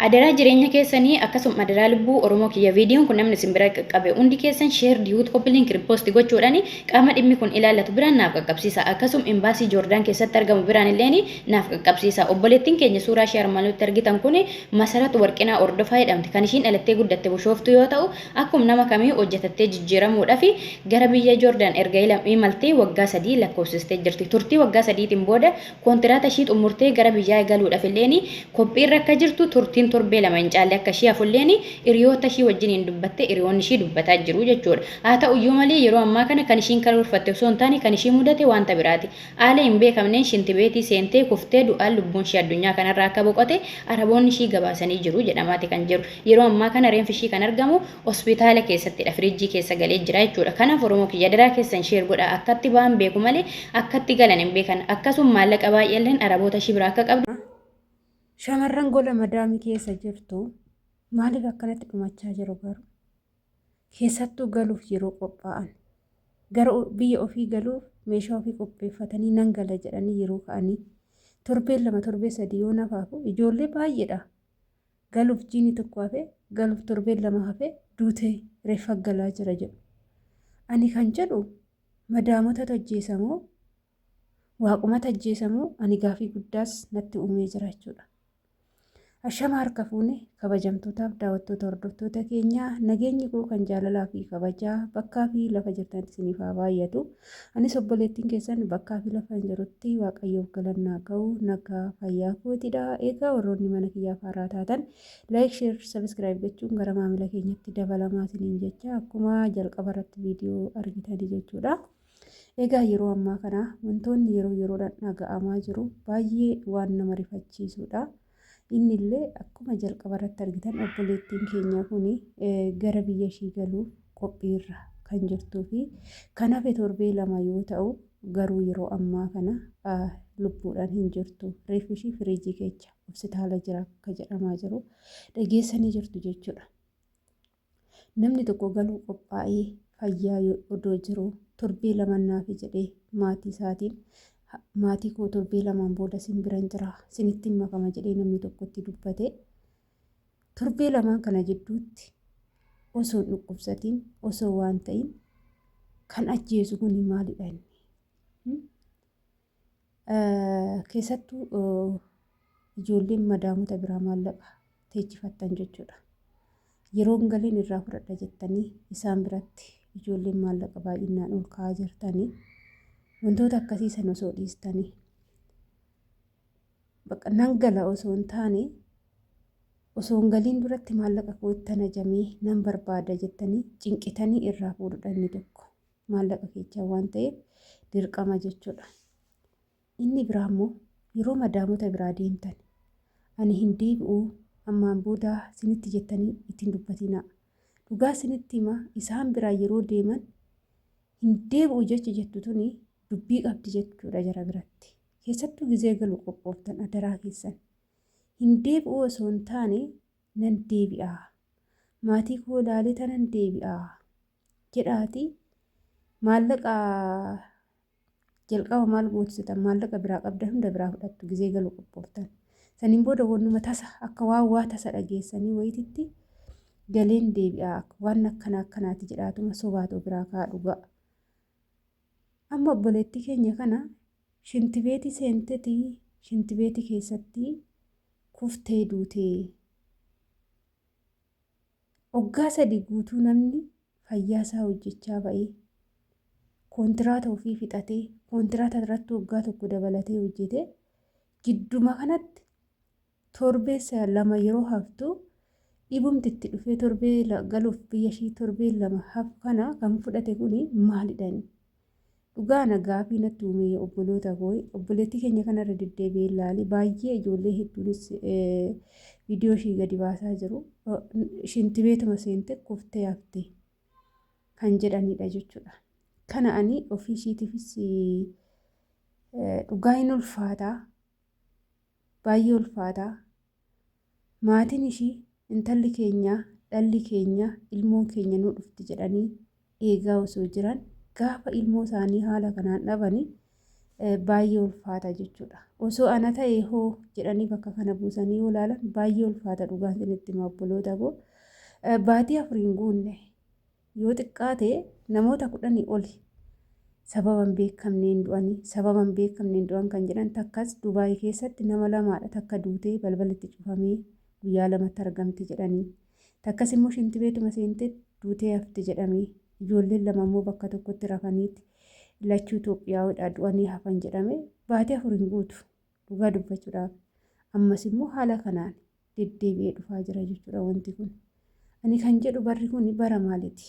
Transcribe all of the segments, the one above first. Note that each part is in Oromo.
Adaraa jireenya keessanii akkasuma adaraa lubbuu Oromoo kiyya viidiyoon kun namni simbira qaqqabe hundi keessan sheer diyuut koppiliin riipoosti gochuudhaan qaama dhimmi kun ilaallatu biraan naaf qaqqabsiisa. Akkasuma imbaasii Joordaan keessatti argamu biraan illee naaf qaqqabsiisa. Obboleettiin keenya suuraa ishee armaan olitti argitan kun Masarat Warqinaa Ordofaa jedhamti. Kan ishiin dhalattee guddatte Bushooftuu yoo ta'u, akkuma nama kamii hojjetattee jijjiiramuudhaaf gara biyya Joordaan erga imaltee waggaa 3 lakkoofsistee jirti. Turtii waggaa 3tiin booda kontiraata ishii xumurtee gara biyyaa eegaluudhaaf illee qophiirra akka jirtu turtiin torbee lama hin caalle akka ishee afulleen hiriyoota ishii wajjin dubbatte hiriyoonni ishii dubbataa jiru jechuudha. Haa ta'u iyyuu malee yeroo ammaa kana kan ishiin karoorfatte osoo hin taane kan ishii mudate wanta biraati. Haala hin beekamneen shintibeetii seentee kuftee du'aan lubbuun ishii addunyaa kanarraa akka boqote araboonni ishii gabaasanii jiru jedhamaati kan jiru. Yeroo ammaa kana reenfi ishii kan argamu hospitaala keessattidha. Firiijii keessa galee jira jechuudha. Kanaaf Oromoo kiyya daraa keessan sheer godha. Akkatti ba'an beeku malee akkatti galan hin beekan. Akkasuma maallaqa baay'eelleen araboota ishii biraa akka qabdu. Shamarran gola madaamii keessa jirtu maaliif akkanatti dhumachaa jiru garuu keessattuu galuuf yeroo qophaa'an gara biyya ofii galuuf meeshaa ofii qopheeffatanii nan gala jedhanii yeroo ka'anii torbee 2 torbee 3 yoo nafaafu ijoollee baay'eedha galuuf jiini tokko hafe galuuf torbee 2 hafe duutee reeffa galaa jira jedhu ani kan jedhu madaamota tajjeesamoo waaquma tajjeesamoo ani gaafii guddaas natti uumee jira jechuudha. Ashama harka fuune kabajamtootaaf daawwattoota hordoftoota keenyaa nageenyi koo kan jaalalaa fi kabajaa bakkaa fi lafa jirtanitti isiniif haa baay'atu. Anis obboleettiin keessan bakkaa fi lafa hin jirutti waaqayyoof galannaa ga'u nagaa fayyaa kootidha. Egaa warroonni mana kiyyaaf haaraa taatan laayik sheer sabiskiraayib gochuun gara maamila keenyatti dabalamaa isiniin jecha akkuma jalqaba irratti viidiyoo argitanii jechuudha. Egaa yeroo ammaa kana wantoonni yeroodhaan dhaga'amaa jiru baay'ee waan nama rifachiisudha. Inni illee akkuma jalqaba irratti argitan obboleettiin keenya kun gara biyya ishii galuuf qophiirra kan jirtuu fi kan hafe torbee 2 yoo ta'u garuu yeroo ammaa kana lubbuudhaan hin jirtu. Reeffi ishii firiijii keessa hospitaala jira akka jedhamaa jiru dhageessanii jirtu jechuudha. Namni tokko galuu qophaa'ee fayyaa odoo jiru torbee 2 naaf jedhee maatii isaatiin maatii koo torbee 2 booda simbiran jira sinitti makama jedhee namni tokkotti dubbate torbee 2 kana jidduutti osoo hin dhukkubsatiin osoo waan ta'in kan ajjeesu kun maalidha inni keessattuu ijoolleen madaamota biraa maallaqa teechifattan jechuudha. Yeroo galeen irraa fudhadha jettanii isaan biratti ijoolleen maallaqa baay'inaan ol ka'aa jirtanii wantoota akkasii sana osoo dhiistanii bakka nan gala osoo hin taane osoo hin galiin duratti maallaqa kootan ajamee nan barbaada jettanii cinqitanii irraa fuudhanii tokko maallaqa keessaa waan ta'eef dirqama jechuudha. Inni biraa immoo yeroo madaamota biraa deemtan ani hin deebi'u ammaan booda sinitti jettanii ittiin dubbatinaa. Dhugaa sinitti hima isaan biraa yeroo deeman hin deebi'u jecha jettu tuni dubbii qabdi jechuudha jara biratti. Keessattuu gizee galu qophooftan adaraa keessan. Hin deebi'u osoo hin taane nan deebi'aa. Maatii koo ilaalee tanan deebi'aa. Jedhaati maallaqa jalqaba maal gootisan maallaqa biraa qabdan hunda biraa fudhattu gizee galu qophooftan. Saniin booda wannuma tasa akka waa tasa dhageessanii wayititti galeen deebi'aa waan akkanaati jedhaatuma sobaatoo biraa kaa dhugaa. Amma obboleettii keenya kana shintibeetii seentetii shintibeetii keessatti kuftee duutee waggaa 3 guutuu namni fayyaa isaa hojjechaa ba'ee kontiraata ofii fixatee kontiraata irratti waggaa 1 dabalatee hojjete gidduma kanatti torbee 2 yeroo haftu dhibumti itti dhufee torbee galuuf biyya ishii torbee 2 hafu kana kan fudhate kuni maalidha? Dhugaa nagaa fi natti uumee obboloota koo obboleettii keenya kanarra deddeebi'ee ilaali baay'ee ijoollee hedduunis viidiyoo ishii gadi baasaa jiru shintibeetuma seente kuftee hafte kan jedhanidha jechuudha. Kana ani ofii ishiitiifis dhugaa hin ulfaataa baay'ee ulfaataa maatiin ishii intalli keenya dhalli keenya ilmoon keenya nuu dhufti jedhanii eegaa osoo jiran gaafa ilmoo isaanii haala kanaan dhabanii baay'ee ulfaata jechuudha. Osoo ana ta'e hoo jedhanii bakka kana buusanii yoo ilaalan baay'ee ulfaata dhugaan isinitti hima obboloota koo. Baatii 4 hin guunne yoo xiqqaate namoota 10 oli sababan beekamneen du'anii sababan beekamneen du'an kan jedhan takkas Dubaayii keessatti nama lamaadha takka duutee balbalatti cufamee guyyaa lamatti argamte jedhanii takkas immoo shinti beetuma seentee duutee hafte jedhamee ijoolleen lama immoo bakka tokkotti rafaniiti lachuu Itoophiyaawudha du'anii hafan jedhame baatii 4 hin guutu dhugaa dubbachuudhaaf ammas immoo haala kanaan deddeebi'ee dhufaa jira jechuudha wanti kun. Ani kan jedhu barri kun bara maaliiti?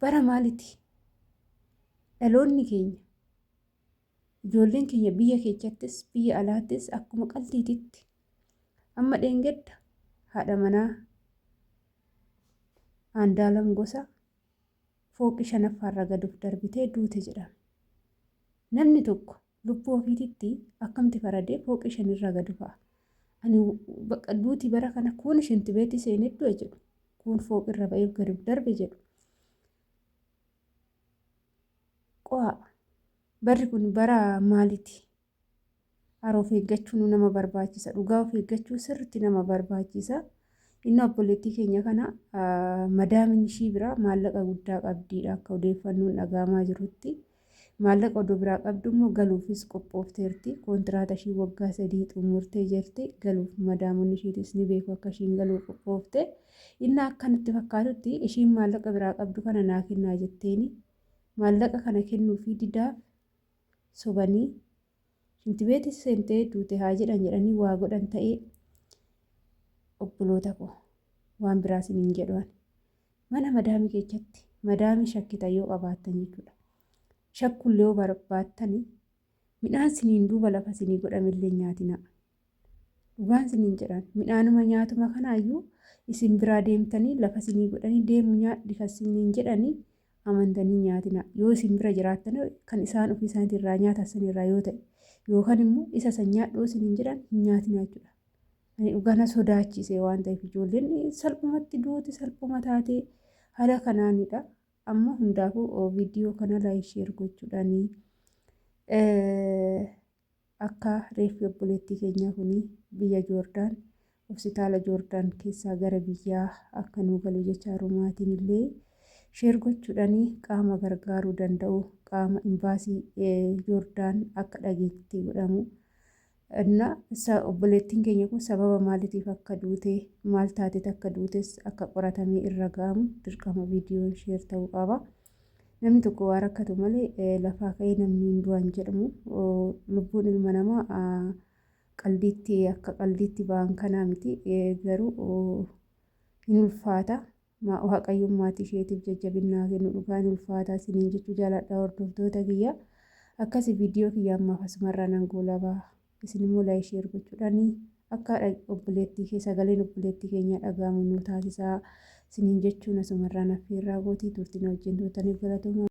Bara maaliiti? Dhaloonni keenya ijoolleen keenya biyya keessattis biyya alaattis akkuma qaldiititti amma dheengadda haadha manaa Andaalam Gosa fooqii 5ffaarra gaduuf darbitee duute jedhama. Namni tokko lubbuu ofiititti akkamti faradee fooqii 5irra gadu fa'a. Ani bakka duuti bara kana kun shinti beetii seenee du'e jedhu kun fooqirra ba'ee gaduuf darbe jedhu. Qo'a barri kun bara maaliiti? Haroo of eeggachuun nama barbaachisa. Dhugaa of eeggachuu sirriitti nama barbaachisa. Inni obboleettii keenya kana madaamin ishii biraa maallaqa guddaa qabdiidha akka odeeffannoon dhagahamaa jirutti. Maallaqa oduu biraa qabdu immoo galuufis qophoofteerti. Kontiraata ishii waggaa 3 xumurtee jirti. Galuuf madaamonni ishiitis ni beeku akka ishiin galuuf qophoofte. Inni akka nutti fakkaatutti ishiin maallaqa biraa qabdu kana naa kennaa jetteeni. Maallaqa kana kennuufii didaaf sobanii shinti beetii seentee duute haa jedhanii waa godhan ta'ee obboloota koo waan biraas hin jedhan. Mana madaamii keessatti madaamii shakkita yoo qabaattan jechuudha. Shakkullee yoo barbaattani midhaan siniin duuba lafa sinii godhamillee nyaatina. Dhugaan siniin jedhan midhaanuma nyaatuma kanaayyuu isin biraa deemtanii lafa sinii godhanii deemu nyaadhi kan siniin jedhanii amantanii nyaatina. Yoo isin bira jiraattan kan isaan ofii isaaniitirraa nyaatan sanirraa yoo ta'e yookaan immoo isa san nyaadhoo siniin jedhan hin nyaatina jechuudha. Ani dhugaana sodaachise waan ta'eef ijoolleen salphumatti duuti salphuma taatee haala kanaanidha. Amma hundaafuu viidiyoo kana laayik sheer gochuudhaanii akka reeffi obboleettii keenyaa kuni biyya Joordaan hospitaala Joordaan keessaa gara biyyaa akka nuu galu jecha rumaatiin illee sheer gochuudhaanii qaama gargaaruu danda'u qaama imbaasii Joordaan akka dhageetti godhamu. Inna obboleettiin keenya kun sababa maaliitiif akka duute maal taateet akka duutes akka qoratamee irra ga'amu dirqama viidiyoon sheer ta'uu qaba. Namni tokko waa rakkatu malee lafaa ka'ee namni hin du'an jedhamu lubbuun ilma namaa qalbiitti akka qalbiitti ba'an kanaa miti garuu hin ulfaata. Waaqayyoon maatii isheetiif jajjabinaa kennu dhugaa hin ulfaata isiniin jechuu jaaladha hordoftoota kiyya. Akkasii viidiyoo kiyya ammaaf asumarraa nan goolabaa. Isin immoo laayik sheer gochuudhaanii akka obboleettii kee sagaleen obboleettii keenyaa dhagahamu nu taasisaa isiniin jechuun asumarraan affeerraa gootii turtiin wajjin turtaniif galatooma.